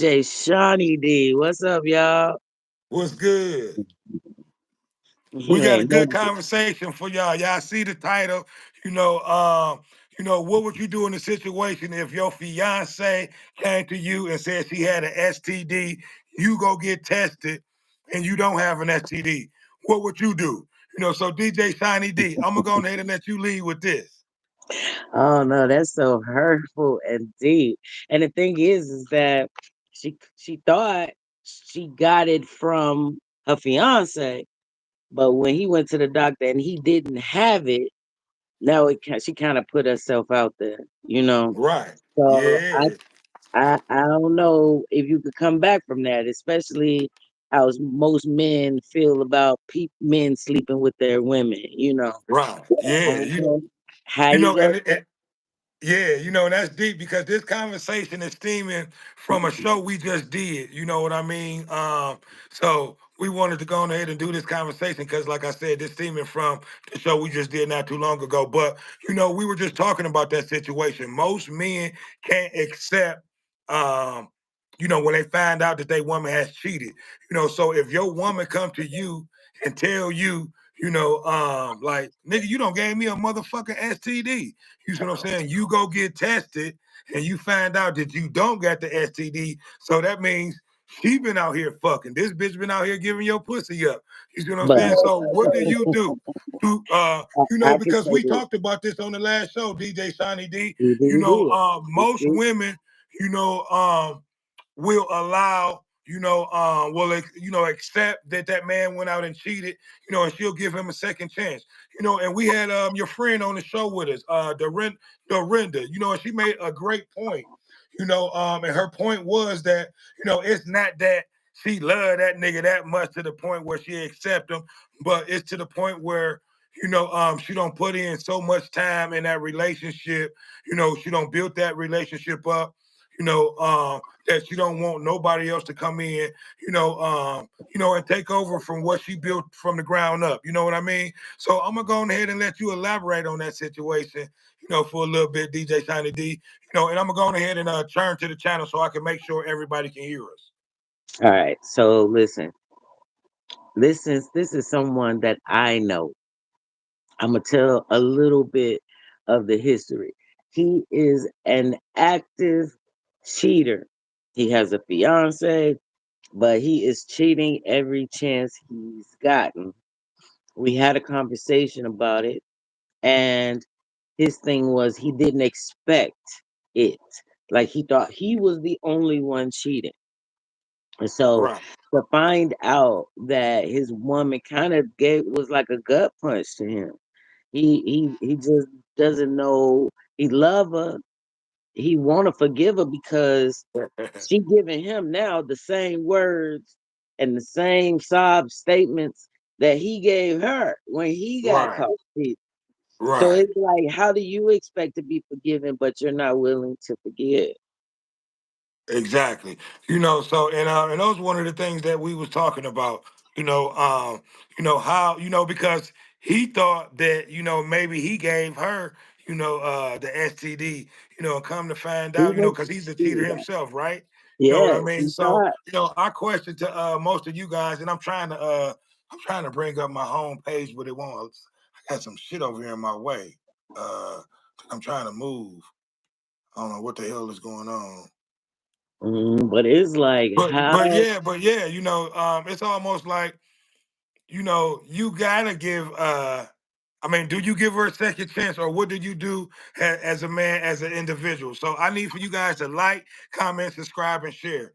Jay Shawnee D. What's up, y'all? What's good? We got a Ain't good nothing. conversation for y'all. Y'all see the title. You know, what would you do in a situation if your fiance came to you and said she had an STD? You go get tested, and you don't have an STD. What would you do? So DJ Shiny D, I'm gonna go ahead and let you lead with this. Oh no, that's so hurtful and deep. And the thing is that she thought she got it from her fiance, but when he went to the doctor and he didn't have it, now she kind of put herself out there. Right. So Yeah. I don't know if you could come back from that, especially how most men feel about men sleeping with their women. Right. I Yeah. don't You know how you you know, go. and Yeah, that's deep because this conversation is stemming from a show we just did. You know what I mean? So we wanted to go on ahead and do this conversation because, like I said, this stemming from the show we just did not too long ago. But we were just talking about that situation. Most men can't accept, when they find out that their woman has cheated. So if your woman come to you and tell you, like, nigga, you don't gave me a motherfucking STD. You see what I'm saying? You go get tested and you find out that you don't got the STD. So that means she been out here fucking. This bitch been out here giving your pussy up. You see what I'm But saying? So what do you do? Do I can because say we this. talked about this on the last show, DJ Shiny D. We did. Most We women, you know, um, will allow, accept that that man went out and cheated, and she'll give him a second chance. And we had your friend on the show with us, Dorinda, and she made a great point, and her point was that, it's not that she loved that nigga that much to the point where she accept him, but it's to the point where, she don't put in so much time in that relationship, she don't build that relationship up, that she don't want nobody else to come in, and take over from what she built from the ground up. You know what I mean? So I'm gonna go ahead and let you elaborate on that situation, for a little bit, DJ Shiny D. And I'm gonna go ahead and turn to the channel so I can make sure everybody can hear us. All right. So listen, this is someone that I know. I'm gonna tell a little bit of the history. He is an active cheater. He has a fiance, but he is cheating every chance he's gotten. We had a conversation about it, and his thing was he didn't expect it. Like he thought he was the only one cheating. And so Right. to find out that his woman kind of gave was like a gut punch to him. He just doesn't know he love her. He want to forgive her because she giving him now the same words and the same sob statements that he gave her when he got Right. caught cheating. So Right. it's like, how do you expect to be forgiven, but you're not willing to forgive? Exactly. So and those one of the things that we was talking about, how, because he thought that, maybe he gave her, the STD, and come to find He out, was, because he's a cheater himself, right? You know what I yes, mean? he So, thought, our question to most of you guys, and I'm trying to bring up my home page, but it won't. I got some shit over here in my way. Uh I'm trying to move. I don't know what the hell is going on. but it's like how But yeah, it's almost like, you gotta give I mean, do you give her a second chance, or what do you do as a man, as an individual? So I need for you guys to like, comment, subscribe, and share.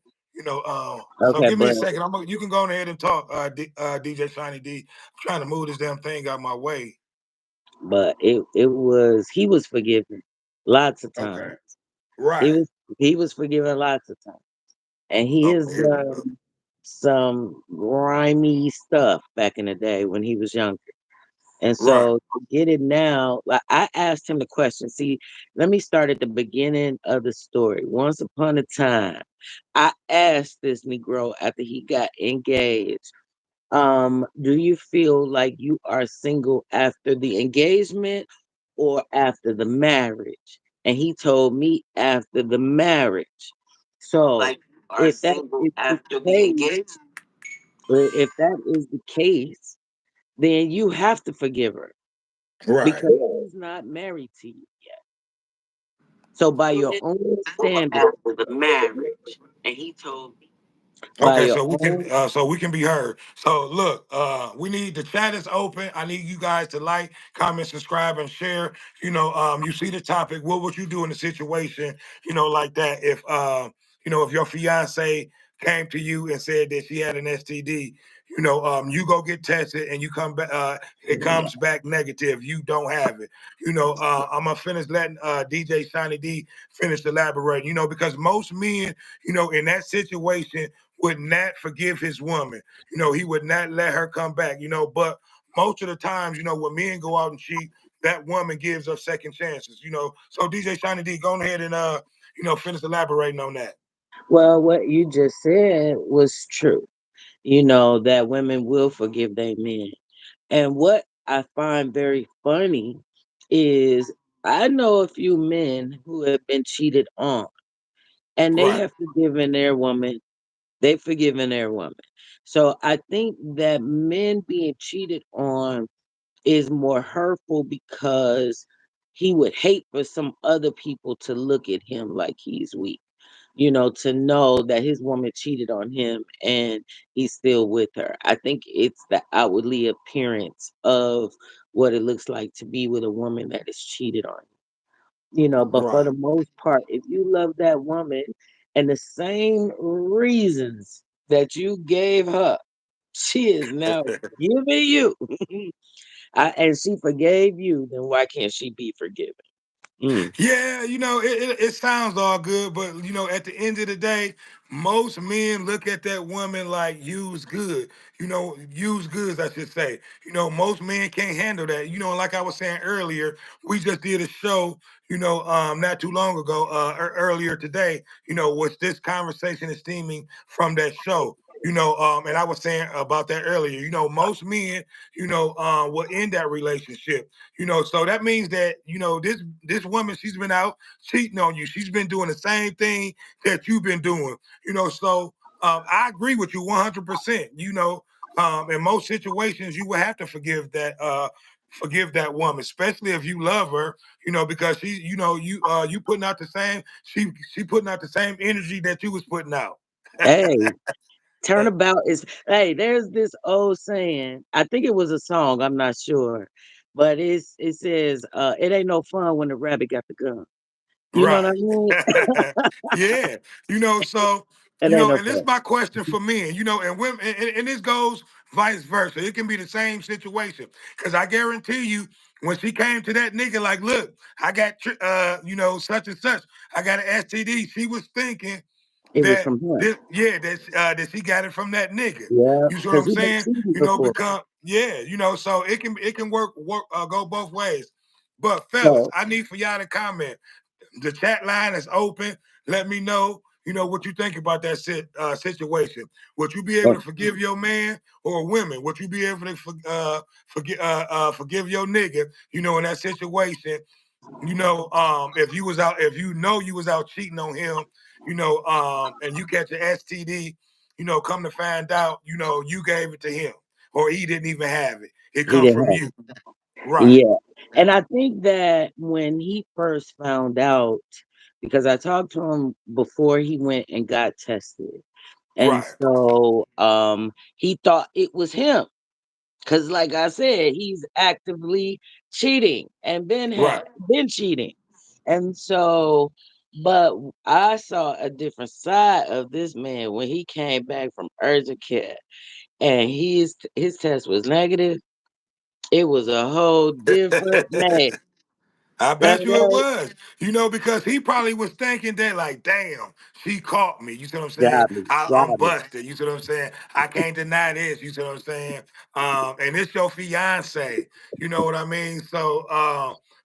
So okay, give me but a second. You can go ahead and talk, DJ Shiny D. I'm trying to move this damn thing out my way. it was he was forgiven lots of Okay. times. He Right. was he was forgiven lots of times, and he Okay. has Here we go. done some grimy stuff back in the day when he was younger. And Right. so to get it now, like I asked him the question. See, let me start at the beginning of the story. Once upon a time, I asked this Negro after he got engaged, do you feel like you are single after the engagement or after the marriage? And he told me after the marriage. So Like. if that is the case, if that is the case, then you have to forgive her Right. because she's not married to you. So by your own standard, by Okay, your so own we can be heard. So look, we need the chat is open. I need you guys to like, comment, subscribe, and share. You see the topic. What would you do in a situation, like that? If if your fiance came to you and said that she had an STD, you go get tested and you come back, it comes back negative. You don't have it. I'm gonna finish letting DJ Shiny D finish elaborating. Because most men, in that situation would not forgive his woman. He would not let her come back, but most of the times, when men go out and cheat, that woman gives us second chances. So DJ Shiny D, go ahead and finish elaborating on that. well, what you just said was true. That women will forgive their men. And what I find very funny is I know a few men who have been cheated on and they Right, have forgiven their woman. They've forgiven their woman. So I think that men being cheated on is more hurtful because he would hate for some other people to look at him like he's weak. To know that his woman cheated on him and he's still with her. I think it's the outwardly appearance of what it looks like to be with a woman that is cheated on. But for right. the most part, if you love that woman and the same reasons that you gave her, she is now giving you, and she forgave you, then why can't she be forgiven? Mm. Yeah, it sounds all good, but at the end of the day, most men look at that woman like used good. Used goods, I should say. Most men can't handle that. Like I was saying earlier, we just did a show, not too long ago, earlier today, which this conversation is stemming from that show. And I was saying about that earlier. Most men, will end that relationship. So that means that this woman, she's been out cheating on you. She's been doing the same thing that you've been doing. So I agree with you 100%. In most situations, you will have to forgive that woman, especially if you love her. Because you putting out the same she putting out the same energy that you was putting out. Hey, turnabout is hey, there's this old saying. I think it was a song, I'm not sure. But it says, it ain't no fun when the rabbit got the gun. You know what I Right. mean? Yeah. So, It ain't no and this is fun. my question for men, and women, and this goes vice versa. It can be the same situation. Cause I guarantee you, when she came to that nigga, like, look, I got, such and such, I got an STD. She was thinking It was that from her. that she got it from that nigga. Yeah, You see what because I'm he been saying? cheating before. So it can work go both ways. But fellas, So I need for y'all to comment. The chat line is open. Let me know, what you think about that situation. Would you be able uh, to forgive your man or women? Would you be able to forgive your nigga, in that situation? If you was out, if you was out cheating on him, and you catch an STD, come to find out, you gave it to him or he didn't even have it. It he comes didn't from have you. Right, yeah. And I think that when he first found out, because I talked to him before he went and got tested. And right, so he thought it was him. Cause like I said, he's actively cheating and right. been cheating. And so, but I saw a different side of this man when he came back from urgent care and his test was negative. It was a whole different man. I bet you it Okay? was. Because he probably was thinking that, like, damn, she caught me. You see what I'm saying? Got me, I'm got me. busted. You see what I'm saying? I can't deny this. You see what I'm saying? And it's your fiance. You know what I mean? So,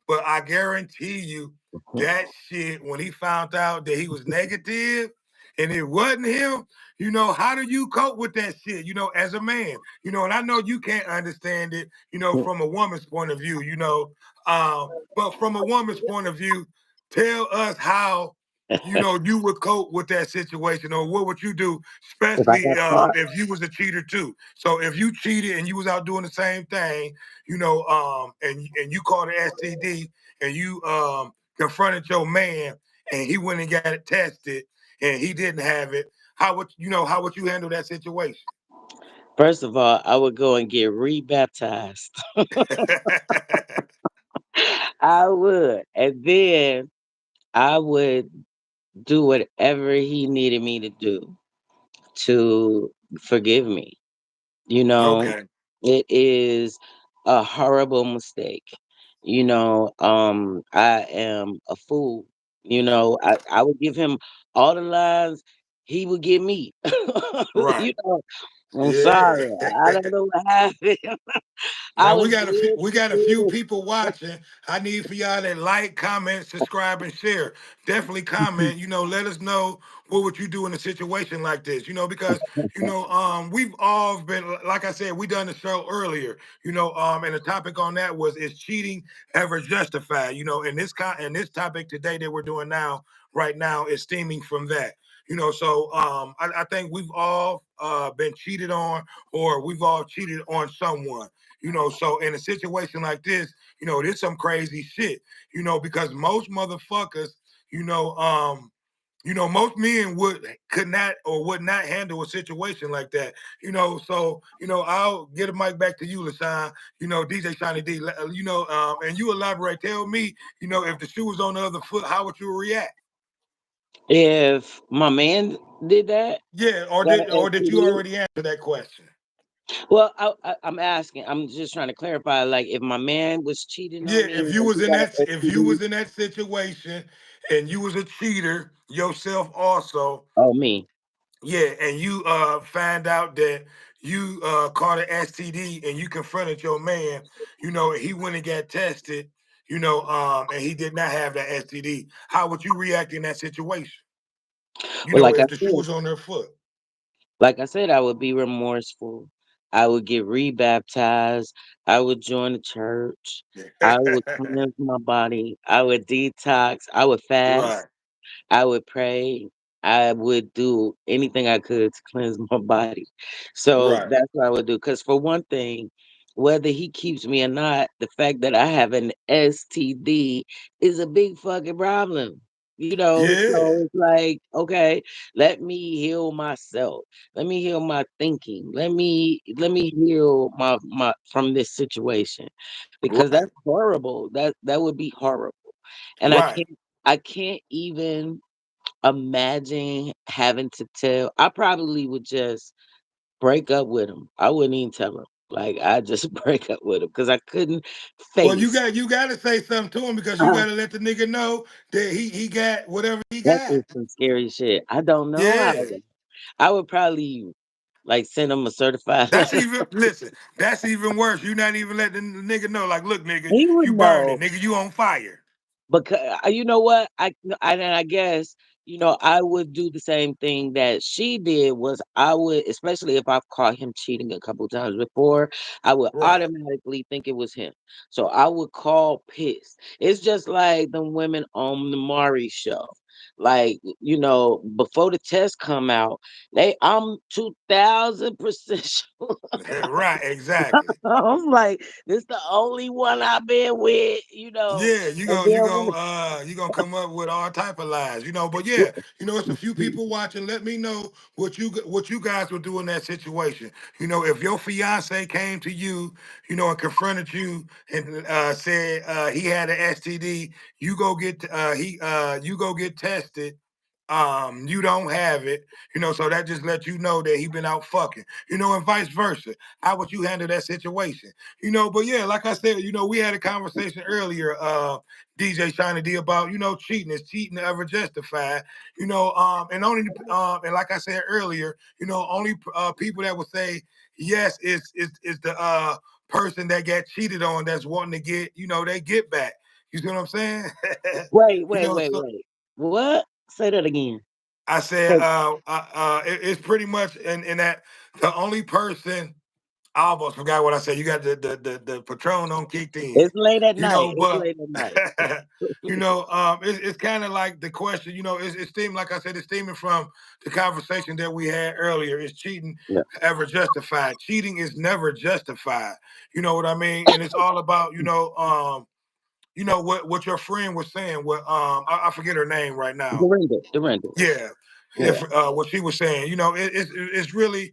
but I guarantee you that shit, when he found out that he was negative and it wasn't him, how do you cope with that shit, as a man? And I know you can't understand it, from a woman's point of view, but from a woman's point of view, tell us how. you would cope with that situation, or what would you do, If I especially got caught, if you was a cheater too? So if you cheated and you was out doing the same thing, and you caught an STD, and you confronted your man, and he went and got it tested, and he didn't have it, how would you handle that situation? first of all, I would go and get rebaptized. I would. And then I would do whatever he needed me to do to forgive me. You know, Okay, it is a horrible mistake. I am a fool. I would give him all the lines he would give me. right. you know, I'm Yeah. sorry. I don't know what happened. I Now was we got a few people watching. I need for y'all to like, comment, subscribe, and share. Definitely good. comment. Let us know what would you do in a situation like this. Because we've all been, like I said, we done the show earlier. And the topic on that was, is cheating ever justified? And this topic today that we're doing now, right now, is stemming from that. So I think we've all been cheated on, or we've all cheated on someone. So in a situation like this, there's some crazy shit, because most motherfuckers, you know, um, most men could not or would not handle a situation like that. So I'll get a mic back to you, LaShawn. DJ Shiny D. And you elaborate. Tell me, if the shoe was on the other foot, how would you react? If my man did that, Yeah, or got did you STD. already answer that question? Well, I'm asking. I'm just trying to clarify. Like, if my man was cheating Yeah, on me and he got an if you STD, was in that situation and you was a cheater yourself also, oh me. yeah, and you find out that you caught an STD and you confronted your man, he went and got tested, and he did not have that STD. How would you react in that situation? Well, If the shoe was on their foot. like I said, I would be remorseful. I would get rebaptized. I would join the church. I would cleanse my body. I would detox. I would Right, fast. I would pray. I would do anything I could to cleanse my body. So right. that's what I would do. Because for one thing, whether he keeps me or not, the fact that I have an STD is a big fucking problem. Yeah, So it's like, okay, let me heal myself. Let me heal my thinking. Let me heal my from this situation because right, that's horrible. That would be horrible. And I right. can't even imagine having to tell. I probably would just break up with him. I wouldn't even tell him. Like I just break up with him because I couldn't Well, face. you got to say something to him, because you got to let the nigga know that he got whatever he That got. is some scary shit. I don't know how. Yeah. I would probably like send him a certified That's letter. even listen. That's even worse. You not even letting the nigga know. Like, look, nigga, He would you burning, know. nigga, you on fire. Because you know what? I guess I would do the same thing that she did. Was I would, especially if I've caught him cheating a couple times before, I would Right. automatically think it was him. So I would call pissed. It's just like the women on the Maury show. Like, before the test come out, I'm 2000% sure. Right. Exactly. I'm like, this the only one I've been with, Yeah, and then you gonna come up with all type of lies, But yeah, it's a few people watching. Let me know what you guys would do in that situation. If your fiance came to you, and confronted you and said he had an STD, you go get tested. You don't have it, so that just lets you know that he been out fucking, and vice versa. How would you handle that situation? But yeah, like I said, we had a conversation earlier, DJ Shiny D, about cheating. Is cheating ever justified? And like I said earlier, only people that would say yes is the person that got cheated on, that's wanting to get they get back. You see what I'm saying? wait, wait, wait, So wait. What? Say that again. I said, 'Cause it's pretty much in that the only person I almost forgot what I said. You got the Patron on kicked in, It's late at you know. night. It's But late at night. it's kind of like the question. You know, it's stemming, like I said, it's stemming from the conversation that we had earlier. Is cheating Yeah. ever justified? Cheating is never justified. You know what I mean? And it's all about what your friend was saying. What I forget her name right now. Dorinda. Yeah. Yeah. If what she was saying, it's really,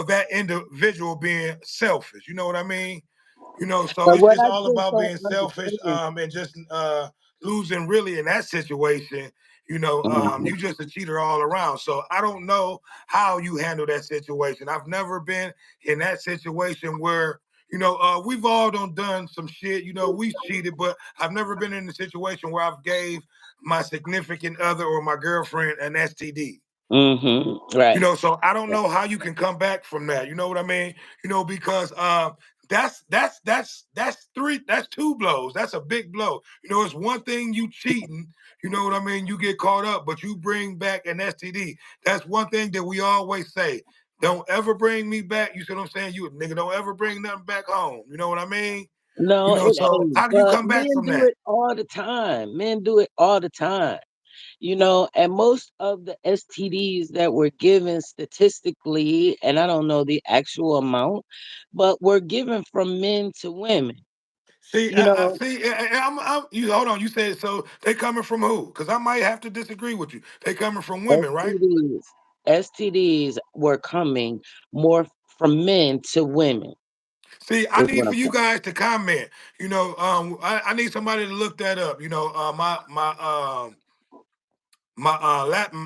that individual being selfish. You know what I mean? So But it's what just I all just about don't being selfish, understand. and just losing really in that situation. Mhm. You just a cheater all around. So I don't know how you handle that situation. I've never been in that situation where we've all done some shit. We cheated, but I've never been in a situation where I've gave my significant other or my girlfriend an STD. Right. So I don't know how you can come back from that. You know what I mean? Because that's two blows. That's a big blow. It's one thing you cheating. You know what I mean? You get caught up, but you bring back an STD. That's one thing that we always say. Don't ever bring me back. You see what I'm saying? You nigga, don't ever bring nothing back home. You know what I mean? No, it So ain't. how do you But come back men from do that? it all the time. Men do it all the time. And most of the STDs that were given statistically, and I don't know the actual amount, but were given from men to women. See, You know, you hold on. You said so. They coming from who? Because I might have to disagree with you. They coming from women, right? STDs, STDs were coming more from men to women. See, I Is need what for I'm you saying. guys to comment. I need somebody to look that up.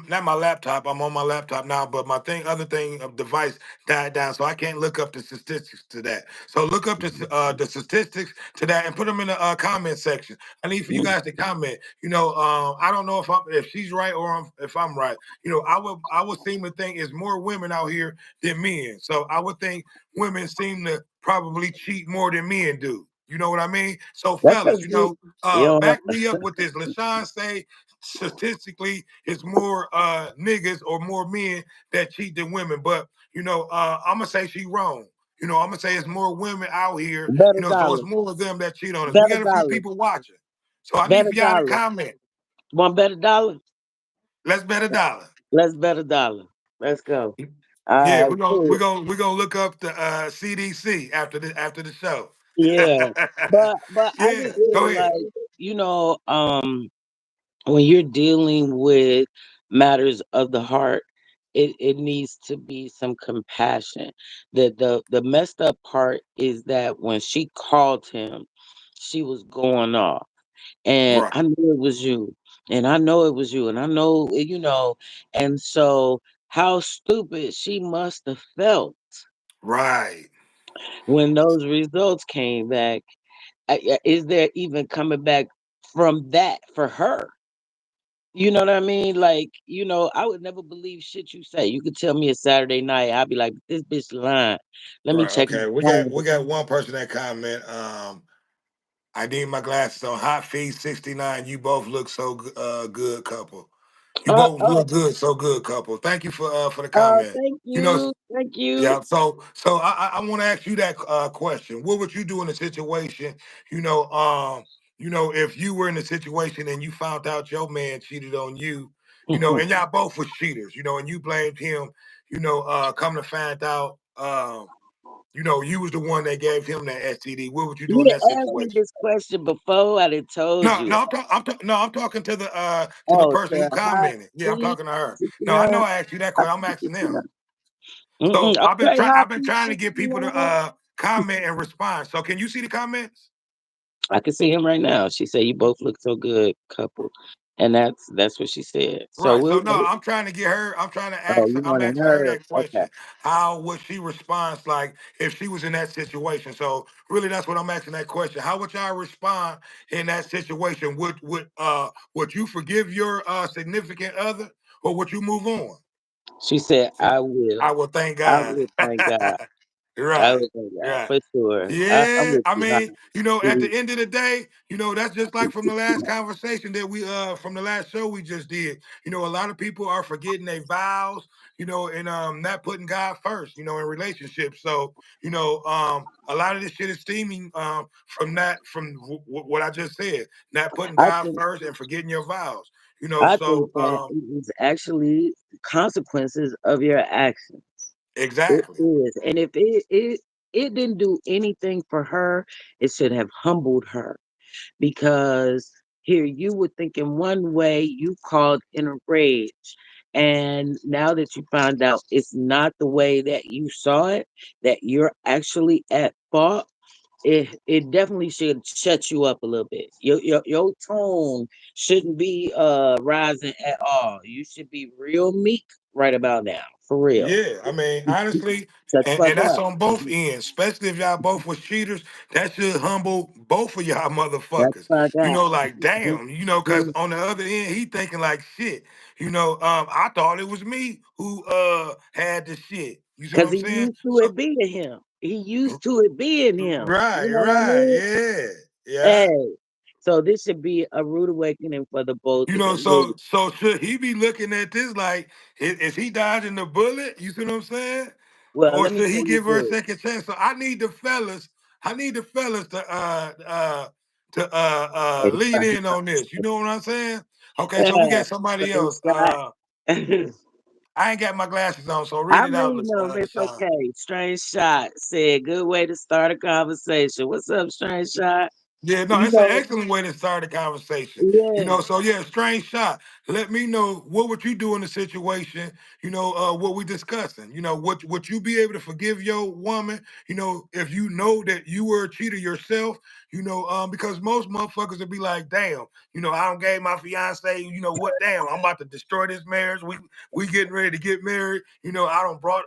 Not my laptop. I'm on my laptop now, but my other thing of device died down, so I can't look up the statistics to that. So look up the statistics to that and put them in the comment section. I need for you Mhm. guys to comment. I don't know if she's right or if I'm right. I would seem to think it's more women out here than men. So I would think women seem to probably cheat more than men do. You know what I mean? So That's fellas, because you don't back me up with this. LaShawn say statistically it's more niggas or more men that cheat than women. But I'm gonna say she wrong. I'm gonna say it's more women out here. better So it's dollar, more of them that cheat on us. We better got a few dollar, people watching, so I need better for y'all to dollar. comment. Want better dollar? Let's bet a dollar. Let's bet a dollar. Let's go. All Yeah, right, we're cool. gonna we're gonna look up the CDC after the show. Yeah, but I Yeah, just go feel ahead. like when you're dealing with matters of the heart, it needs to be some compassion. The messed up part is that when she called him, she was going off. And Right, I knew it was you. And I know it was you. And I know, and so how stupid she must have felt right. when those results came back. Is there even coming back from that for her? You know what I mean? Like, I would never believe shit you say. You could tell me a Saturday night, I'd be like, this bitch lying. Let me Right. check my Okay. We got one person that comment. I need my glasses on. Hot Feet 69. You both look so good, couple. You Uh, both uh, look good, so good, couple. Thank you for the comment. thank You know, you. Thank you. yeah. So I want to ask you that question. What would you do in a situation? You know, um, if you were in a situation and you found out your man cheated on you, and y'all both was cheaters, and you blamed him. Come to find out, you was the one that gave him that STD. What would you do You in that done asked me situation? this question before. I done told No, you. no, I'm talking to the Oh, person who to hot commented. Yeah, I'm feet, talking to her. No, I 69. know I asked you that question. I'm asking them. So Okay, hot I've been feet, trying to get people to 69. comment and respond. So can you see the comments? I can see him right now. She said, you both look so good, couple. And that's what she said. So Right. we'll So no, wait. I'm trying to get her. I'm trying to Oh, ask. you I'm wanted asking her her. that Okay. question. How would she respond? Like if she was in that situation. So really, that's what I'm asking that question. How would y'all respond in that situation? Would you forgive your significant other, or would you move on? She said, See, I I will. will thank I God. will, thank God. I Right. would say that Right. for sure. I'm Yeah. with I you, mean, at the end of the day, that's just like from the last huh? conversation that we from the last show we just did. A lot of people are forgetting their vows, and not putting God first, in relationships. So, a lot of this shit is stemming from what I just said, not putting I God think first and forgetting your vows. I think So that it is actually consequences of your actions. It exactly. is, and if it didn't do anything for her, it should have humbled her because here you were thinking one way, you called in a rage, and now that you found out it's not the way that you saw it, that you're actually at fault. It definitely should shut you up a little bit. Your tone shouldn't be rising at all. You should be real meek right about now, for real. Yeah, I mean, honestly, Shut the fuck and that's up. on both ends, especially if y'all both was cheaters. That should humble both of y'all Shut motherfuckers. the fuck up. Like, damn, because on the other end, he thinking like shit. I thought it was me who had the shit. You see what Because I'm he saying? used to So it being him. He used to it being him. right, You know what I right, mean? yeah, yeah. Hey, so this should be a rude awakening for the both of them. So should he be looking at this like, is he dodging the bullet? You see what I'm saying? Well, Or let me should he tell you give her a this. second chance? So I need the fellas to lead in on this. You know what I'm saying? Okay, so we got somebody Straight else. shot. I ain't got my glasses on, so read I'm it out, reading them. It's Sean. okay. Strange shot said, good way to start a conversation. What's up, strange shot? Yeah, no, You it's an know, excellent way to start a conversation. yeah. So yeah, strange shot. Let me know what would you do in the situation, what we discussing. Would you be able to forgive your woman, if you know that you were a cheater yourself, because most motherfuckers would be like, damn, I don't gave my fiance, what, damn, I'm about to destroy this marriage. We getting ready to get married. I don't brought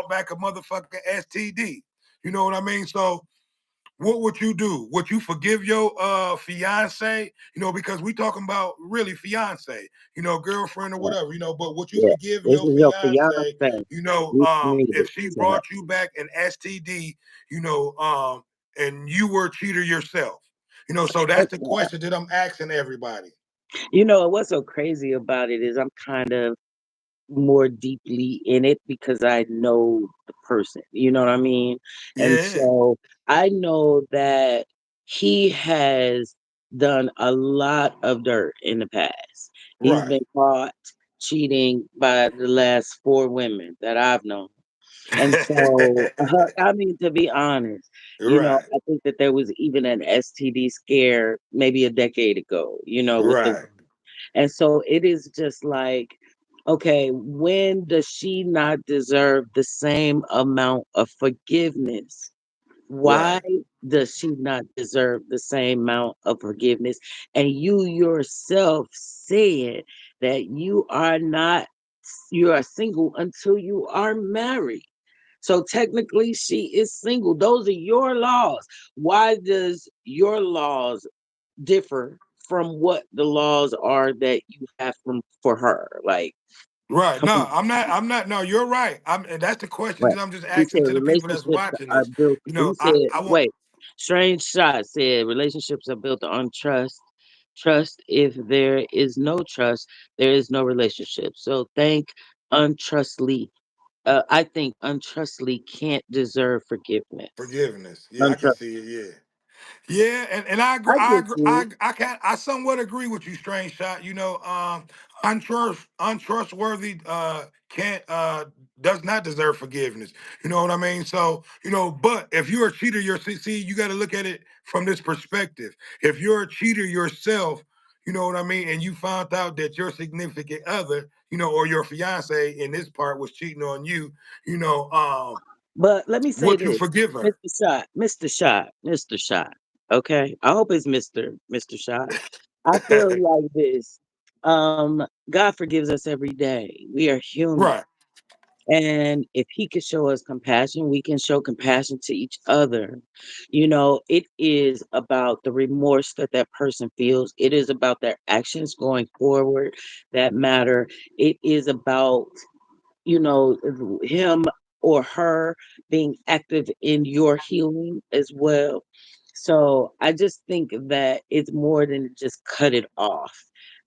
back a motherfucking STD. You know what I mean? So what would you do? Would you forgive your fiance? Because we talking about really fiance, girlfriend or whatever, but would you Yeah. forgive This your is your fiance, fiance. You need if it. she So, brought you back an STD, and you were a cheater yourself? So that's the question that I'm asking everybody. what's so crazy about it is I'm kind of more deeply in it because I know the person. You know what I mean? And Yeah, so I know that he has done a lot of dirt in the past. He's right. been caught cheating by the last four women that I've known. And so, I mean, to be honest, Right, I think that there was even an STD scare maybe a decade ago, with the right, and so it is just like, okay, when does she not deserve the same amount of forgiveness? Why right, does she not deserve the same amount of forgiveness? And you yourself said that you are single until you are married. So technically she is single. Those are your laws. Why does your laws differ from what the laws are that you have for her? Like, right. come No, on. I'm not. No, you're right. And that's the question Right. that I'm just He said asking to the people that's relationships watching are this. built. He said, I want wait, strange shot said relationships are built on trust. Trust, if there is no trust, there is no relationship. So untrustly. I think untrustly can't deserve forgiveness. forgiveness. Yeah, I can Untrust. see it. Yeah. Yeah, and I agree. I I get agree. you. I somewhat agree with you, Strange Shot. Untrustworthy can't does not deserve forgiveness. You know what I mean? So but if you're a cheater, you got to look at it from this perspective. If you're a cheater yourself, you know what I mean, and you found out that your significant other, or your fiance in this part was cheating on you, you know, um, But let me say would you this, forgive her? Mr. Shot, Mr. Shot, Mr. Shot. Okay, I hope it's Mr. Shot. I feel like this. God forgives us every day. We are human. Right. And if he could show us compassion, we can show compassion to each other. It is about the remorse that that person feels. It is about their actions going forward that matter. It is about, him or her being active in your healing as well. So I just think that it's more than just cut it off.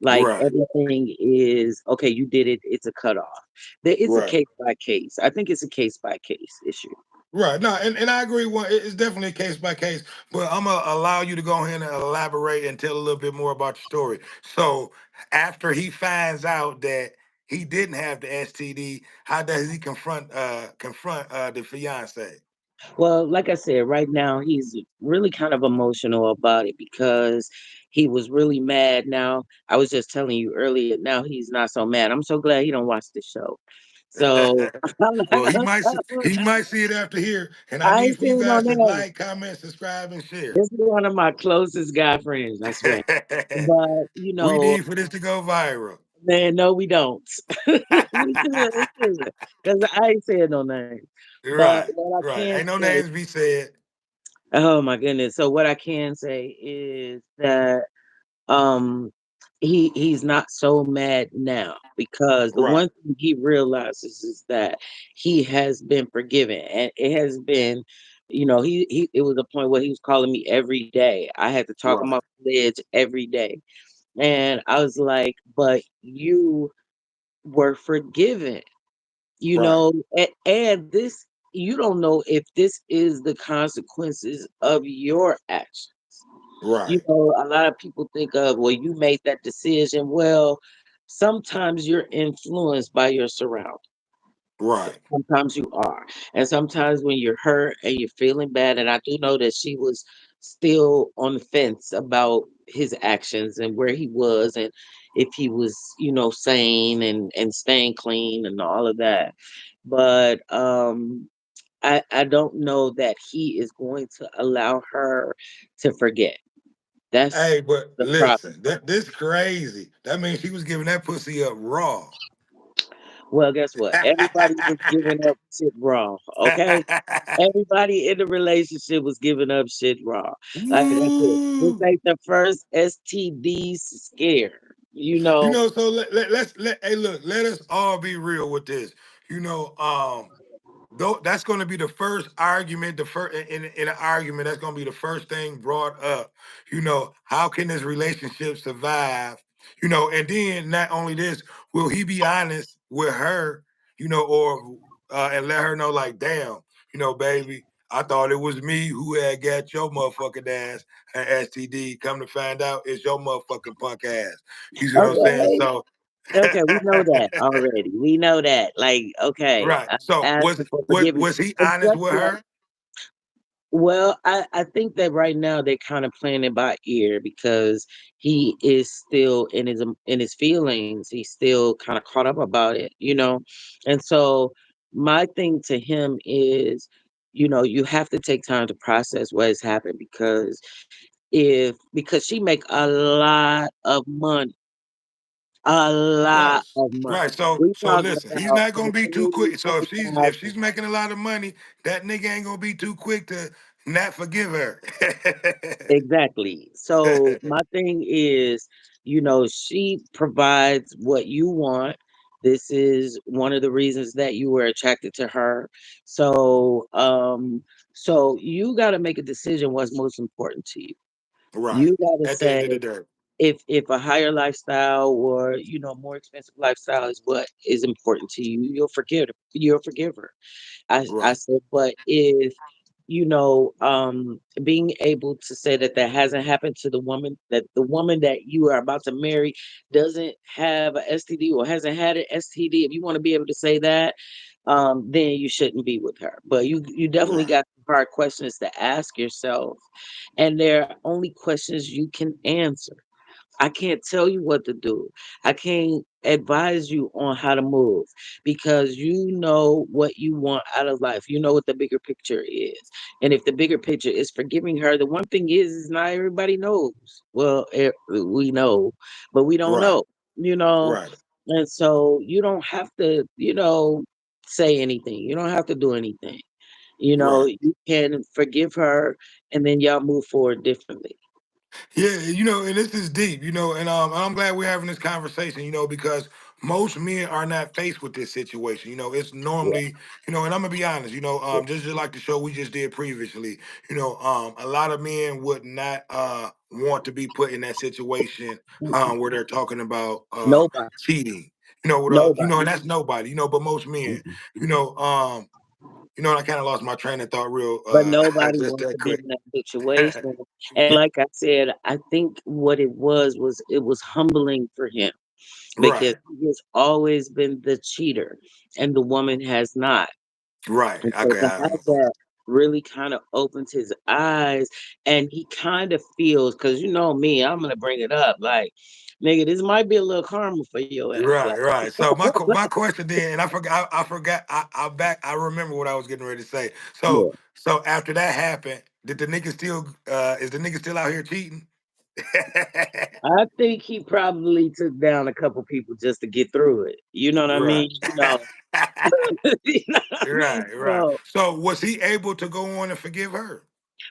Like Right. everything is okay, you did it, it's a cutoff. There is a Right. case by case. I think it's a case by case issue. Right. No, and I agree. It's definitely case by case, but I'm gonna allow you to go ahead and elaborate and tell a little bit more about your story. So after he finds out that he didn't have the STD, how does he confront the fiance? Well, like I said, right now he's really kind of emotional about it because he was really mad. Now, I was just telling you earlier, now he's not so mad. I'm so glad he don't watch the show. So Well, he might see it after here, and I I need ain't for you saying no guys to names. like, comment, subscribe, and share. This is one of my closest guy friends, I swear. But We need for this to go viral. man, no, we don't. We should, because I ain't saying no names. But Right, what I right. can Ain't no say, names be said. oh my goodness. So what I can say is that um he's not so mad now because the Right, one thing he realizes is that he has been forgiven, and it has been, he it was a point where he was calling me every day. I had to talk him off right, the ledge every day, and I was like, but you were forgiven, right, and this, you don't know if this is the consequences of your actions. right, A lot of people think of, well, you made that decision. Well, sometimes you're influenced by your surroundings. right, Sometimes you are. And sometimes when you're hurt and you're feeling bad, and I do know that she was still on the fence about his actions and where he was, and if he was, sane and staying clean and all of that. But I don't know that he is going to allow her to forget. That's Hey, but the problem. listen, this crazy. That means she was giving that pussy up raw. Well, guess what? Everybody was giving up shit raw, okay? Everybody in the relationship was giving up shit raw. Like I said, this Woo! ain't the first STD scare, So hey, look, let us all be real with this. You know, though that's going to be the first argument, the first in an argument, that's going to be the first thing brought up. How can this relationship survive? And then not only this, will he be honest with her? Or and let her know, like, damn, baby, I thought it was me who had got your motherfucking ass an STD. Come to find out, it's your motherfucking punk ass. You see what I'm saying? okay. So. Okay, we know that already. We know that. Like, okay, Right. I'm So was asking for was forgiveness. was he But honest just with like, her? well, I think that right now they're kind of playing it by ear because he is still in his feelings. He's still kind of caught up about it. And so my thing to him is, you have to take time to process what has happened because she make a lot of money, a Right. lot of Right. money. So We so talking listen, he's about not from gonna be too 20, quick. So if she's 20,000. making a lot of money, that nigga ain't gonna be too quick to not forgive her. Exactly. So my thing is, she provides what you want. This is one of the reasons that you were attracted to her. So you got to make a decision what's most important to you. Right. You got to At the say end of the day. if a higher lifestyle or more expensive lifestyle is what is important to you, you'll forgive her. I Right. said, but if being able to say that that hasn't happened to the woman that you are about to marry doesn't have a STD or hasn't had an STD, if you want to be able to say that, then you shouldn't be with her. But you definitely Right. got some hard questions to ask yourself, and they're only questions you can answer. I can't tell you what to do. I can't advise you on how to move because you know what you want out of life. You know what the bigger picture is. And if the bigger picture is forgiving her, the one thing is not everybody knows. Well, we know, but we don't Right. know, you know. Right. And so you don't have to, say anything. You don't have to do anything. Right. You can forgive her and then y'all move forward differently. Yeah, and this is deep, and I'm glad we're having this conversation, because most men are not faced with this situation. It's Yeah. normally, and I'm gonna be honest, just like the show we just did previously, a lot of men would not want to be put in that situation Mm-mm. where they're talking about Nobody. cheating. And Nobody. that's nobody, but most men, Mm-mm. you know, um, I kind of lost my train of thought real But nobody just wants that to be quick. in that situation. And like I said, I think what it was it was humbling for him because Right, he has always been the cheater and the woman has not. right. And so Okay, to have that really kind of opens his eyes and he kind of feels, because you know me, I'm gonna bring it up like, nigga, this might be a little karma for your ass. Like, right, right. So my question then, and I forgot, I remember what I was getting ready to say. So yeah. so after that happened, did the nigga still is the nigga still out here cheating? I think he probably took down a couple people just to get through it. You know what I Right. mean? You know, you know? Right, right. So, So was he able to go on and forgive her?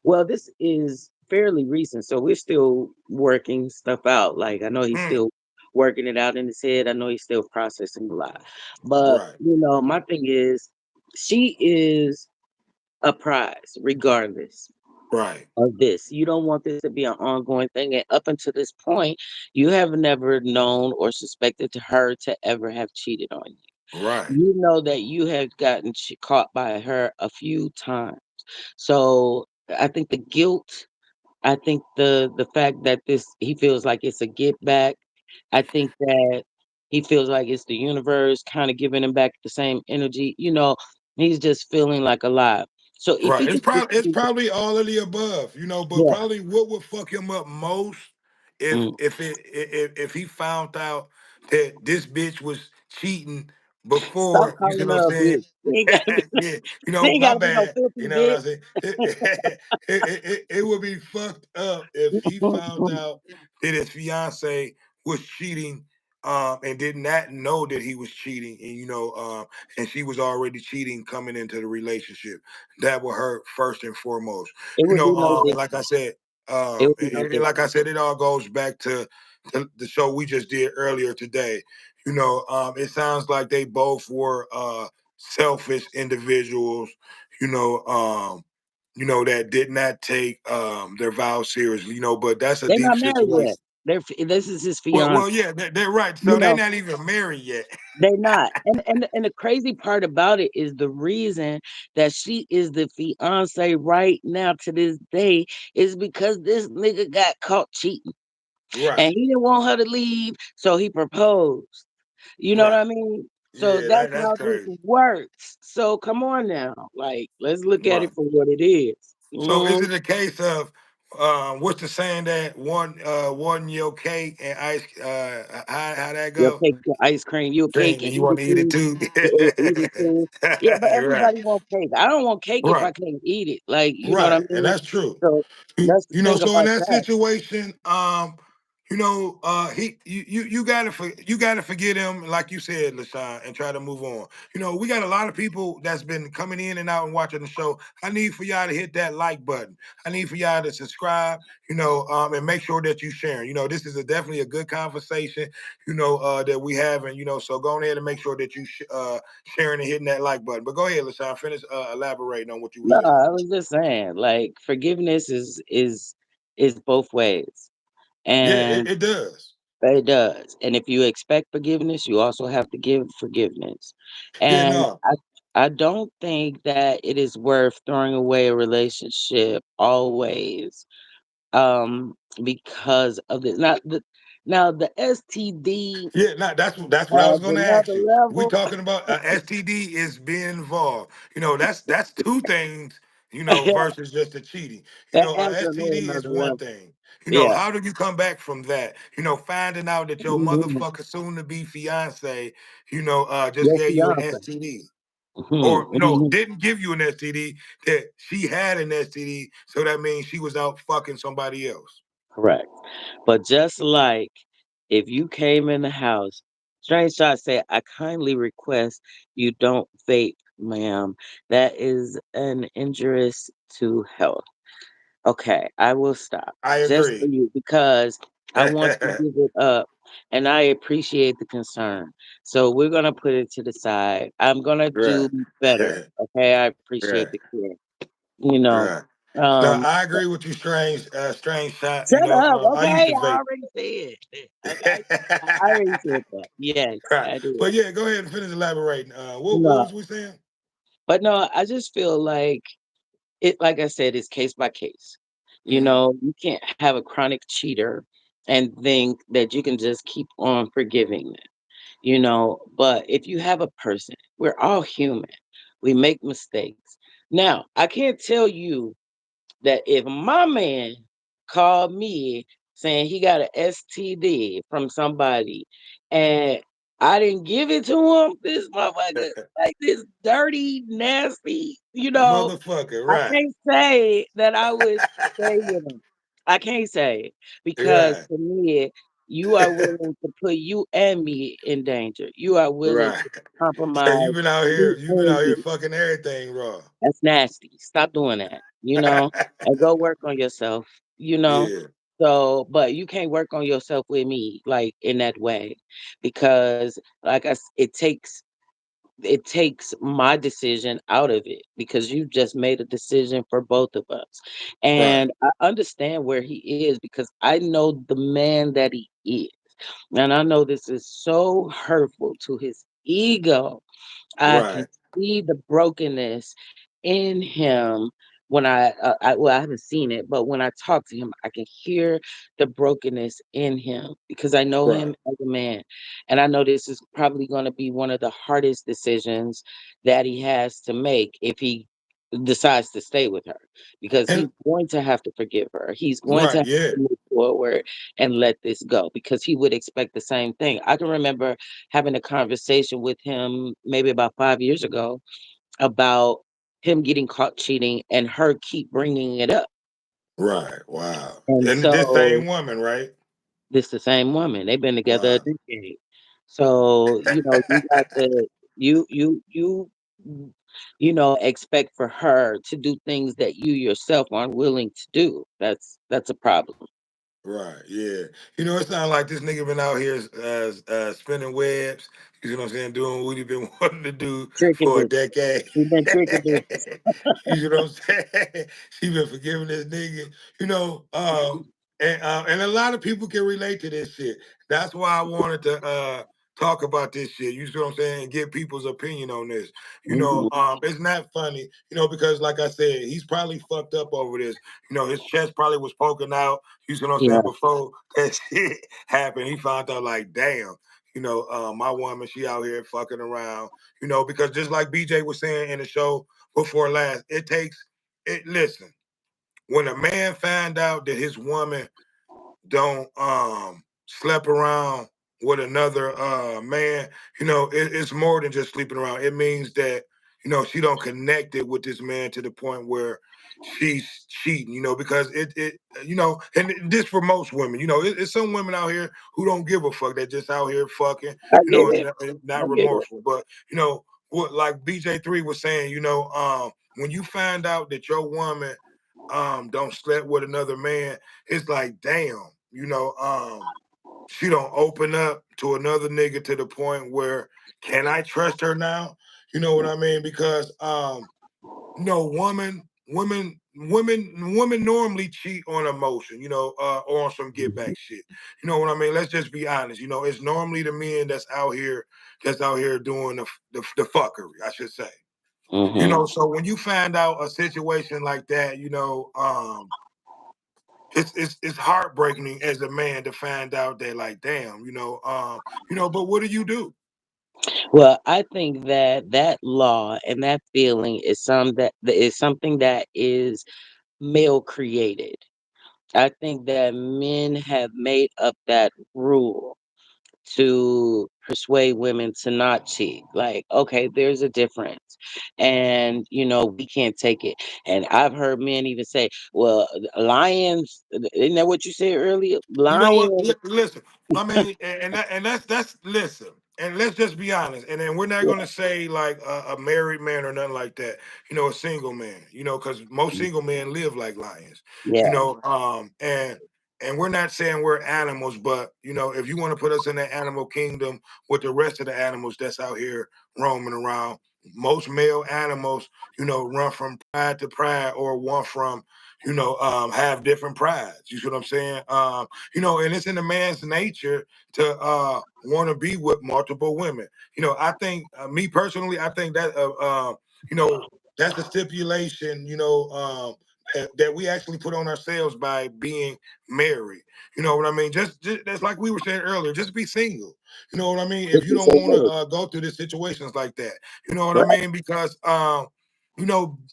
well, this is fairly recent, so we're still working stuff out. Like I know he's Mm, still working it out in his head. I know he's still processing a lot. But, right, my thing is she is a prize regardless right, of this. You don't want this to be an ongoing thing. And up until this point, you have never known or suspected her to ever have cheated on you. right, You know that you have gotten caught by her a few times. So I think the guilt, I think the fact that this he feels like it's a get back. I think that he feels like it's the universe kind of giving him back the same energy. He's just feeling like a lot. So if right. he It's could just probably it's probably all of the above, but yeah. probably what would fuck him up most if Mm. if he found out that this bitch was cheating Stop before, you see calling what I'm her a saying? bitch. She ain't gotta be, Yeah, she ain't my gotta be no bad. filthy You know what bitch. I'm saying? It would be fucked up if he found out that his fiance was cheating, and did not know that he was cheating, and and she was already cheating coming into the relationship. That would hurt first and foremost. It would be no And like different. I said, It would be no like different. I said, it all goes back to the show we just did earlier today. It sounds like they both were selfish individuals, that did not take their vows seriously, but that's a They're deep not married situation. yet. This is his Well, fiance. yeah, they're right. You So they're know, not even married yet. they're not. And the crazy part about it is the reason that she is the fiance right now to this day is because this nigga got caught cheating. And Right, he didn't want her to leave, so he proposed. You know what I right. mean? So Yeah, that's that's how this crazy. works. So come on now. Like, let's look at it Right. for what it is. So is it a case of what's the saying that one your cake and ice how that Your go? cake, your ice cream, you a cake Cream and and you eat want it to eat it too. too. Eat it too. Yeah, but Right. everybody want cake. I don't want cake if I Right. can't eat it. Like, you know what I Right, and mean? that's true. So let's think So in about that that. situation, he you gotta you gotta forget him, like you said, Lashawn, and try to move on. We got a lot of people that's been coming in and out and watching the show. I need for y'all to hit that like button. I need for y'all to subscribe, and make sure that you sharing. This is definitely a good conversation, that we have, and so go ahead and make sure that you sharing and hitting that like button. But go ahead, Lashawn, finish elaborating on what you were No, saying. I was just saying, like, forgiveness is both ways. Yeah, And it does. it does. And if you expect forgiveness, you also have to give forgiveness. Yeah, And no. I don't think that it is worth throwing away a relationship always, because of this. Now the STD Yeah, no, that's what I was adds going to ask another you. We level. talking about STD is being involved. That's two things. Yeah, Versus just the cheating. that adds a whole STD is another one level. thing. Yeah. How do you come back from that? Finding out that your Mhm. motherfucker soon to be fiance, just Your gave you an fiance. STD, Mhm, or no, mhm. didn't give you an STD. That she had an STD, so that means she was out fucking somebody else. Correct. But just like if you came in the house, Strange Shot said, I kindly request you don't vape, ma'am. That is an injurious to health. Okay, I will stop I just for agree. you because I want to give it up, and I appreciate the concern. So we're gonna put it to the side. I'm gonna do Right. better. Okay, I appreciate Right. the care. You know, Right. No, um, I agree with you, strange shot. shut up. I used to Okay, I vape. already said it. I already said that. Yes, Right. I did. But yeah, go ahead and finish elaborating. What No, was we saying? but no, I just feel like it. Like I said, it's case by case. Hmm. You can't have a chronic cheater and think that you can just keep on forgiving but if you have a person, we're all human. We make mistakes. Now, I can't tell you that if my man called me saying he got an STD from somebody and I didn't give it to him, this motherfucker, like this dirty, nasty, Motherfucker, I right. can't say that I would stay with him. I can't say because Right. to me, you are willing to put you and me in danger. You are willing Right. to So compromise me you've been and out here you. fucking everything raw. That's nasty. Stop doing that, and go work on yourself. Yeah. But you can't work on yourself with me like in that way because, it takes my decision out of it because you just made a decision for both of us. Right. And I understand where he is because I know the man that he is. And I know this is so hurtful to his ego. I can Right. see the brokenness in him when I haven't seen it, but when I talk to him, I can hear the brokenness in him because I know Right. him as a man. And I know this is probably going to be one of the hardest decisions that he has to make if he decides to stay with her because he's And going to have to forgive her. He's going to right, have yeah. to move forward and let this go because he would expect the same thing. I can remember having a conversation with him maybe about 5 years ago about him getting caught cheating and her keep bringing it up. Right. Wow. And And this same so woman, right? this the same woman. They've been together a Wow. decade. So, you got to you you you expect for her to do things that you yourself aren't willing to do. That's a problem. Right, yeah. It sounds like this nigga been out here spinning webs. You know what I'm saying? Doing what he been wanting to do Tricking for a bitches. decade. We've been tricking bitches. You know what I'm saying? She been forgiving this nigga. You know, and a lot of people can relate to this shit. That's why I wanted to talk about this shit. You see what I'm saying? And get people's opinion on this. Mhm. It's not funny, because like I said, he's probably fucked up over this. His chest probably was poking out. You see what I'm saying? Yeah. Before that shit happened, he found out like, damn, my woman, she out here fucking around. Because just like BJ was saying in the show before last, it takes it. Listen, when a man find out that his woman don't slept around with another man, it's more than just sleeping around. It means that she don't connect it with this man to the point where she's cheating, because and this for most women, it's some women out here who don't give a fuck. They're just out here fucking, I get it. and I not get it. remorseful. But what like BJ3 was saying, when you find out that your woman don't slept with another man, it's like, damn, she don't open up to another nigga to the point where can I trust her now? You know what I mean? Because women normally cheat on emotion, or on some get back shit. You know what I mean? Let's just be honest. It's normally the men that's out here doing the fuckery, I should say. Hmm. So when you find out a situation like that, it's heartbreaking as a man to find out that, like, damn, but what do you do? Well, I think that that law and that feeling that is something that is male created. I think that men have made up that rule to persuade women to not cheat. Like, okay, there's a difference. And, we can't take it. And I've heard men even say, well, lions, isn't that what you said earlier? You know what? Lions. Listen, I mean, and that's listen, and let's just be honest. And then we're not Yeah. gonna say like a married man or nothing like that. A single man. Because most single men live like lions. Yeah. And and we're not saying we're animals, but if you want to put us in the animal kingdom with the rest of the animals that's out here roaming around, most male animals, run from pride to pride, or want from, have different prides. You see what I'm saying? And it's in the man's nature to want to be with multiple women. I think, me personally, I think that, you know, that's a stipulation, that we actually put on ourselves by being married. You know what I mean? Just that's like we were saying earlier. Just be single. You know what I mean? If Just you be don't want to single. go through the situations like that, you know what I Right. mean? Because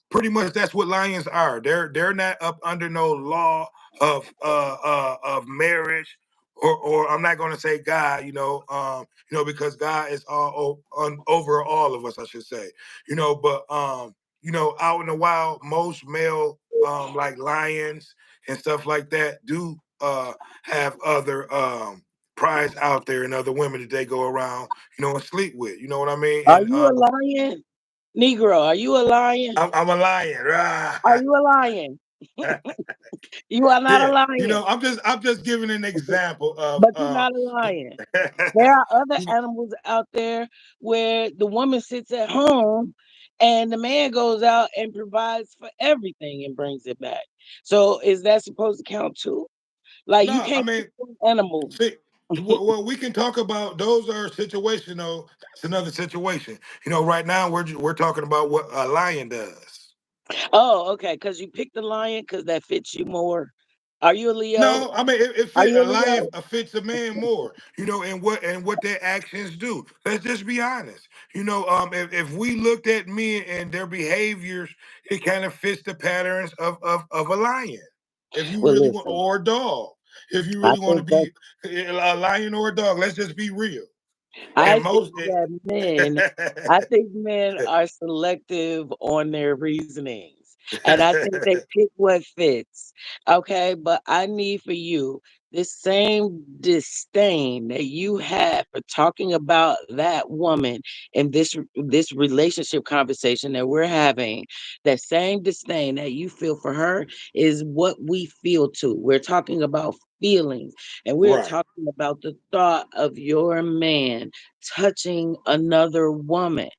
pretty much that's what lions are. They're not up under no law of marriage. Or I'm not going to say God, because God is over all of us, I should say, but out in the wild, most male like lions and stuff like that do have other prize out there and other women that they go around, and sleep with. You know what I mean? Are And you a lion? Negro, are you a lion? I'm a lion. Are you a lion? You are not a Yeah, lion, I'm just giving an example of but you're not a lion. There are other animals out there where the woman sits at home and the man goes out and provides for everything and brings it back. So is that supposed to count too? Like you no, I can't pick mean, one animal. see, well, we can talk about those are situational. That's another situation. Right now we're talking about what a lion does. Oh, okay, because you picked the lion because that fits you more. Are you a Leo? No, I mean it Are fit you a a lion Leo? fits a man more, and what their actions do. Let's just be honest. If we looked at men and their behaviors, it kind of fits the patterns of a lion. If you Well, really want, listen, or a dog, if you I really want to think that be a lion or a dog, let's just be real. I And think most, that men I think men are selective on their reasonings, and I think they pick what fits, okay? But I need for you this same disdain that you have for talking about that woman in this relationship conversation that we're having, that same disdain that you feel for her is what we feel too. We're talking about feelings, and we're right, talking about the thought of your man touching another woman,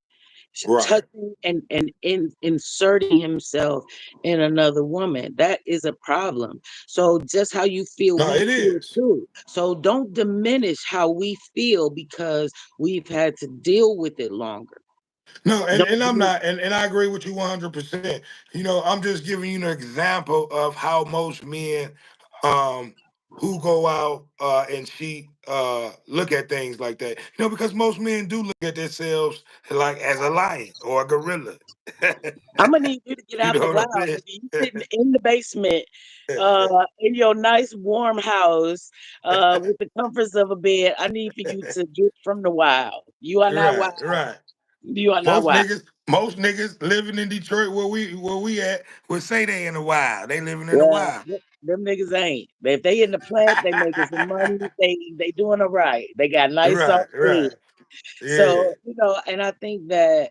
right. touching and inserting himself in another woman. That is a problem. So just how you feel, No, we it feel is. too. So don't diminish how we feel because we've had to deal with it longer. No, and, Don't and I'm do not, and I agree with you 100%. I'm just giving you an example of how most men um who go out and cheat look at things like that. Because most men do look at themselves like as a lion or a gorilla. I'm gonna need you to get You out know the what wild, I'm saying? nigga. You sitting in the basement, in your nice warm house, with the comforts of a bed. I need for you to get from the wild. You are not Right, wild. right. You are not Most wild. niggas, most niggas living in Detroit where we at would say they in the wild. They living in the Well, wild. them niggas ain't. If they in the plant, they making some money. They doing all right. They got nice soft Right, bed. right. Yeah. So, and I think that,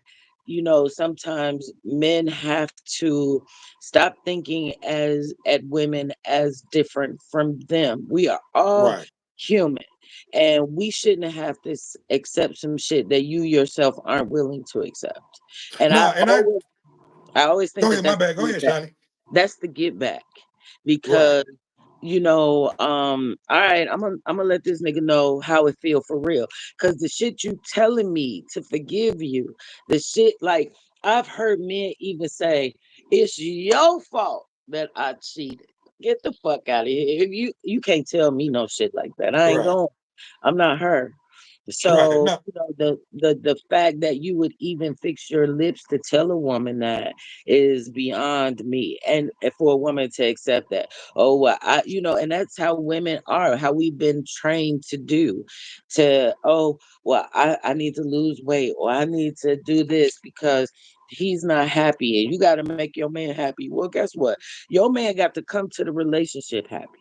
sometimes men have to stop thinking as at women as different from them. We are all Right. human. And we shouldn't have to accept some shit that you yourself aren't willing to accept. And No, and I always think go that ahead, my bad. Go ahead, Shani. that's the get back Right, because all right, I'm gonna let this nigga know how it feel for real. Cause the shit you telling me to forgive you, the shit like I've heard men even say, it's your fault that I cheated. Get the fuck out of here. If you can't tell me no shit like that. I ain't right, going. I'm not her. right. So, No, the fact that you would even fix your lips to tell a woman that is beyond me. And for a woman to accept that, oh, well, and that's how women are, how we've been trained to do, oh, well, I need to lose weight or I need to do this because he's not happy and you got to make your man happy. Well, guess what? Your man got to come to the relationship happy.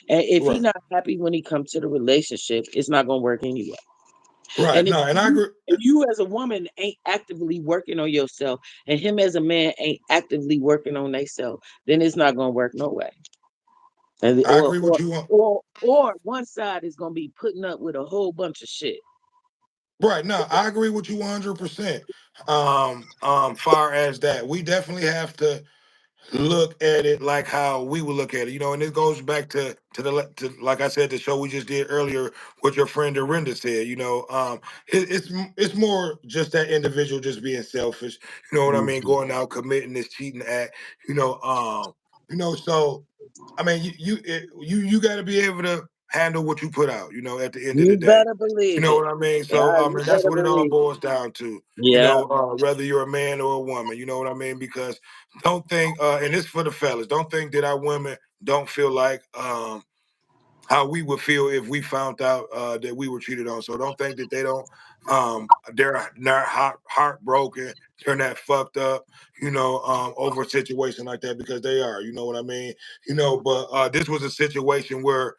And if he right, not happy when he comes to the relationship, it's not going to work anyway. right. And No, and I agree. if you as a woman ain't actively working on yourself, and him as a man ain't actively working on themselves, then it's not gonna work no way. and I agree with you on. or one side is gonna be putting up with a whole bunch of shit. Right. No, I agree with you 100%. Far as that, we definitely have to look at it like how we would look at it, and it goes back to like I said, the show we just did earlier, what your friend Dorinda said. It's more just that individual just being selfish. You know what I mean? Mhm. Going out committing this cheating act. You know, so I mean, you got to be able to handle what you put out. At the end of the You day. better You believe know it. what I mean? So, Yeah, you and that's better what it all believe it. boils down to. Yeah. Whether you're a man or a woman. You know what I mean? Because don't think, and it's for the fellas. Don't think that our women don't feel like how we would feel if we found out that we were cheated on. So don't think that they don't. They're not heartbroken. They're not fucked up. Over a situation like that because they are. You know what I mean? But this was a situation where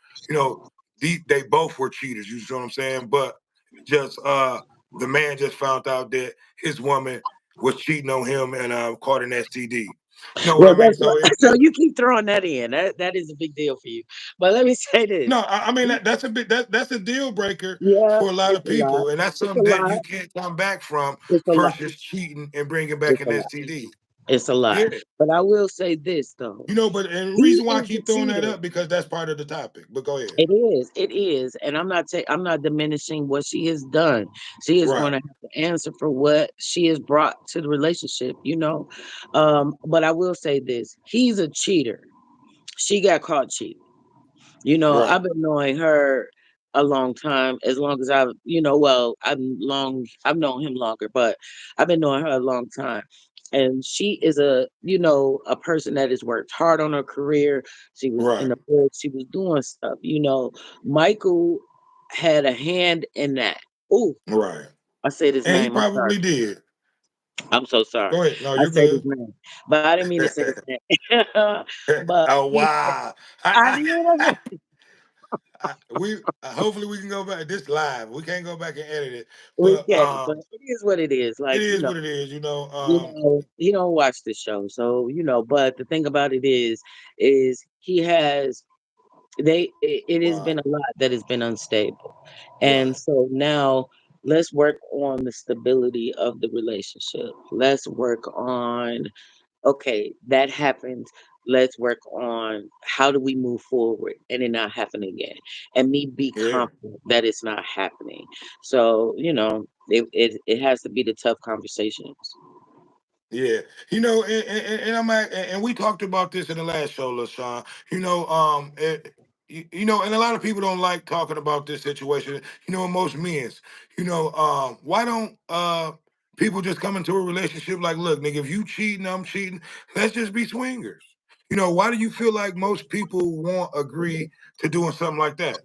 they both were cheaters. You know what I'm saying? But just the man just found out that his woman was cheating on him and caught an STD. You know what Well, I mean? guess what? So So you keep throwing that in. That is a big deal for you. But let me say this. no, I mean that's a deal breaker Yeah, for a lot it's of a lot. people, and that's It's a something that lot. you can't come back from It's a lot. versus cheating and bringing back It's an a lot. STD. It's a lot. Yeah, But I will say this though. but and the He reason why I is the keep throwing that cheater. up because that's part of the topic. But go ahead. It is, and I'm not diminishing what she has done. She is going Right, to have to answer for what she has brought to the relationship, you know. But I will say this: he's a cheater. She got caught cheating. You know, right, I've been knowing her a long time, as long as well, I've known him longer, but I've been knowing her a long time. And she is a person that has worked hard on her career. She was in right, the books, she was doing stuff. Michael had a hand in that. Oh, right. I said his And he name. I'm sorry. probably did. I'm so sorry. Go ahead. No, I you're said his good. name, but I didn't mean to say his name. But Oh he, wow. I did. We hopefully we can go back. This live. We can't go back and edit it, We but can't, but it is what it is. it Like, is what it is. he don't watch the show. So, but the thing about it is he has it has been Wow. a lot that has been unstable. And Right. so now let's work on the stability of the relationship. Let's work on, okay, that happened. Let's work on how do we move forward and it not happen again. And me be Yeah. confident that it's not happening. So, it has to be the tough conversations. Yeah, and and we talked about this in the last show, LaShawn. And a lot of people don't like talking about this situation. Most men's. Why don't people just come into a relationship like, look, nigga, if you cheating, I'm cheating. Let's just be swingers. Why do you feel like most people won't agree to doing something like that?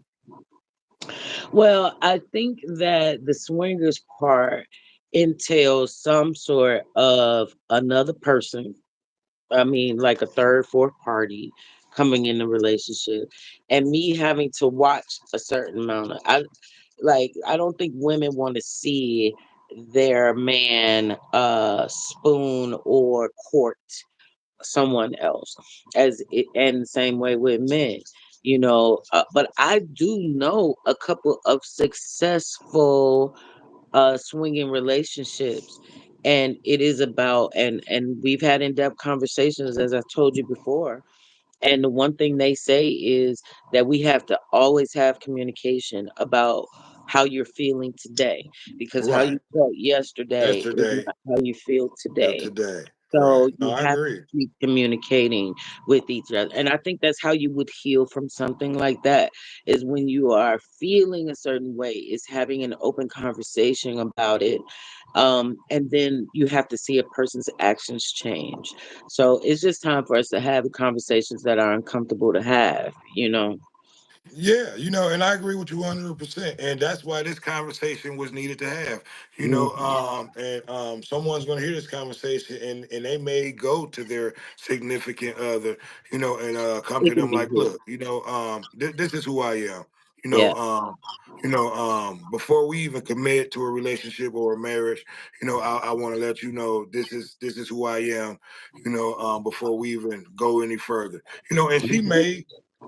Well, I think that the swingers part entails some sort of another person. I mean, like a third, fourth party coming in the relationship, and me having to watch a certain amount of. I don't think women want to see their man spoon or court someone else, and the same way with men. But I do know a couple of successful swinging relationships, and it is about, and we've had in-depth conversations, as I told you before. And the one thing they say is that we have to always have communication about how you're feeling today, because how you Right. felt yesterday is Yesterday not how you feel till today. today. So Right. No, you I have to agree. keep communicating with each other. And I think that's how you would heal from something like that, is when you are feeling a certain way, is having an open conversation about it. And then you have to see a person's actions change. So it's just time for us to have the conversations that are uncomfortable to have. Yeah, and I agree with you 100%. And that's why this conversation was needed to have. Mhm. And someone's going to hear this conversation and they may go to their significant other, and come It to can them be like, good. look, this is who I am. Yeah. Before we even commit to a relationship or a marriage, I want to let you know this is who I am, before we even go any further. And she may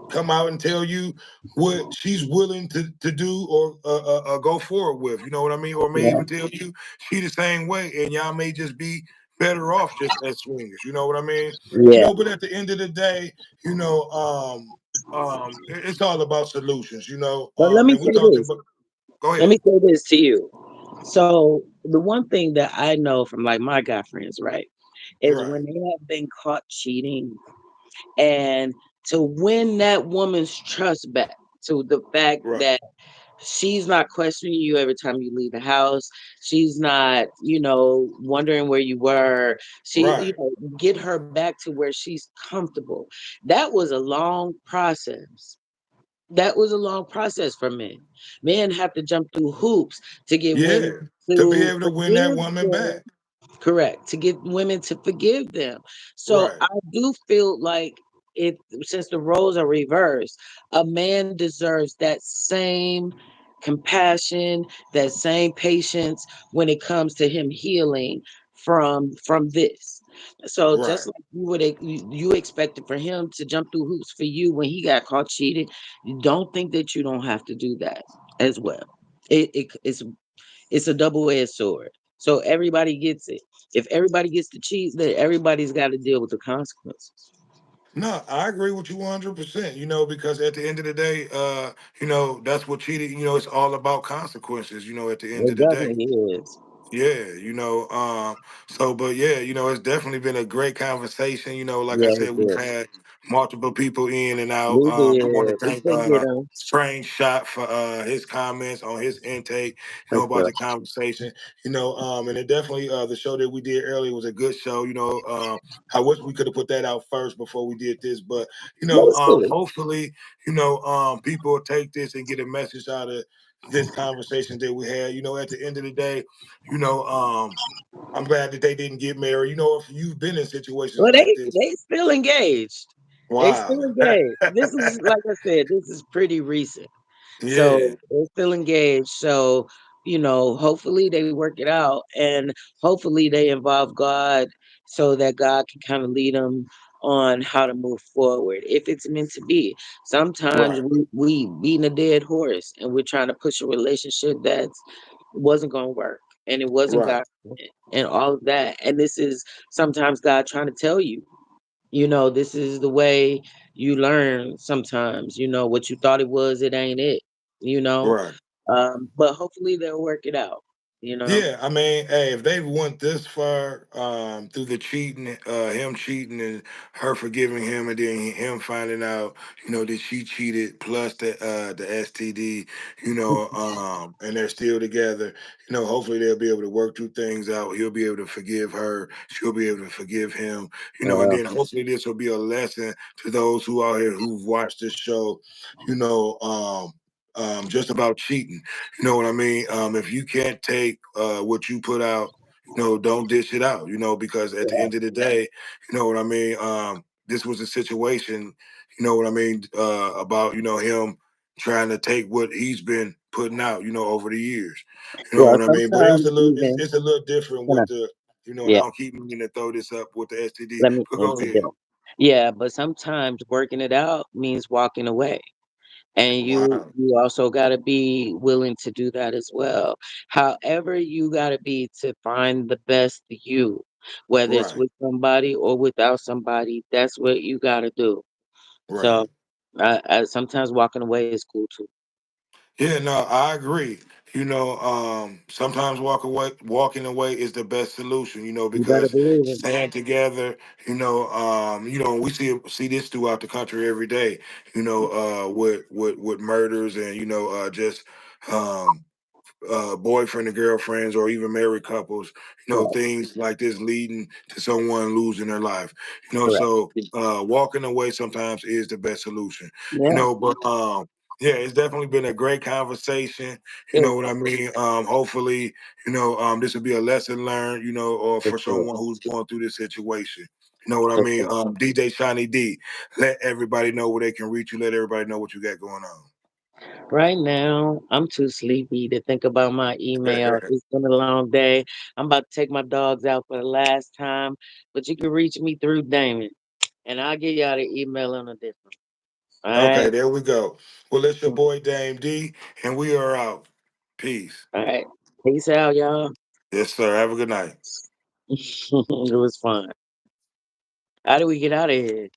come out and tell you what she's willing to do or go forward with. You know what I mean? Or may Yeah. even tell you she the same way, and y'all may just be better off just as swingers. You know what I mean? Yeah. But at the end of the day, it's all about solutions. But let me And we say talked this. about. Go Let ahead. me say this to you. So the one thing that I know from like my guy friends, right, is Right, when they have been caught cheating and to win that woman's trust back to the fact right, that she's not questioning you every time you leave the house. She's not, wondering where you were. right. Get her back to where she's comfortable. That was a long process. That was a long process for men. Men have to jump through hoops to get Yeah, women to be to able to win that forgive woman them. back. Correct. To get women to forgive them. So Right, I do feel like it since the roles are reversed, a man deserves that same compassion, that same patience when it comes to him healing from this. So just right. like you expected for him to jump through hoops for you when he got caught cheating, you don't think that you don't have to do that as well. It's a double-edged sword. So everybody gets it. If everybody gets the cheese, then everybody's got to deal with the consequences. No, I agree with you 100%, because at the end of the day, that's what cheating, it's all about consequences, at the end It of the day. definitely is. Yeah, but yeah, it's definitely been a great conversation. Like I Yeah, said, it we've did. had multiple people in and out. We I want to did. We thank still get them Strange Shot for his comments on his intake, for about sure. the conversation. And it definitely the show that we did earlier was a good show. I wish we could have put that out first before we did this, but That was cool. hopefully, people will take this and get a message out of this conversation that we had. At the end of the day, you know, um, I'm glad that they didn't get married. If you've been in situations Well, like this, they still engaged. They wow. still engaged. This is like I said. This is pretty recent. Yeah, So they're still engaged. So, hopefully they work it out and hopefully they involve God so that God can kind of lead them on how to move forward if it's meant to be. Sometimes right, we beating a dead horse and we're trying to push a relationship that wasn't going to work and it wasn't right, God and all of that. And this is sometimes God trying to tell you, this is the way you learn sometimes, what you thought it was, it ain't it, you know. right. But hopefully they'll work it out, you know. Yeah, I mean, hey, if they went this far through the cheating, him cheating and her forgiving him, and then him finding out, that she cheated plus the STD, and they're still together, hopefully they'll be able to work through things out. He'll be able to forgive her, she'll be able to forgive him, and Well, then hopefully this will be a lesson to those who out here who've watched this show, you know, um, just about cheating. You know what I mean? If you can't take what you put out, don't dish it out. Because at the yeah, end of the day, you know what I mean. This was a situation, you know what I mean, about him trying to take what he's been putting out, over the years. You know well, what I mean. But sometimes even it's a little different can I, with the, and yeah, I'll keep meaning to throw this up with the STD. let me But go ahead. interject. Yeah, but sometimes working it out means walking away. And Wow. you also got to be willing to do that as well. However, you got to be to find the best you, whether it's Right. with somebody or without somebody. That's what you got to do. So, Right. sometimes walking away is cool too. Yeah, no, I agree. Sometimes walking away is the best solution, You better because believe it. staying together, we see this throughout the country every day, with murders and, just um boyfriend and girlfriends or even married couples, Right, things like this leading to someone losing their life. correct. So walking away sometimes is the best solution. Yeah, But yeah, it's definitely been a great conversation. You it, know what I mean? Hopefully, this will be a lesson learned, or for for sure, someone who's going through this situation. You know what I for mean? sure. DJ Shiny D, let everybody know where they can reach you. Let everybody know what you got going on. Right now, I'm too sleepy to think about my email. It's been a long day. I'm about to take my dogs out for the last time, but you can reach me through Damon, and I'll give y'all the email on a different. All Okay, right. there we go. Well, it's your boy Dame D, and we are out. Peace. All right. Peace out, y'all. Yes, sir. Have a good night. It was fun. How do we get out of here?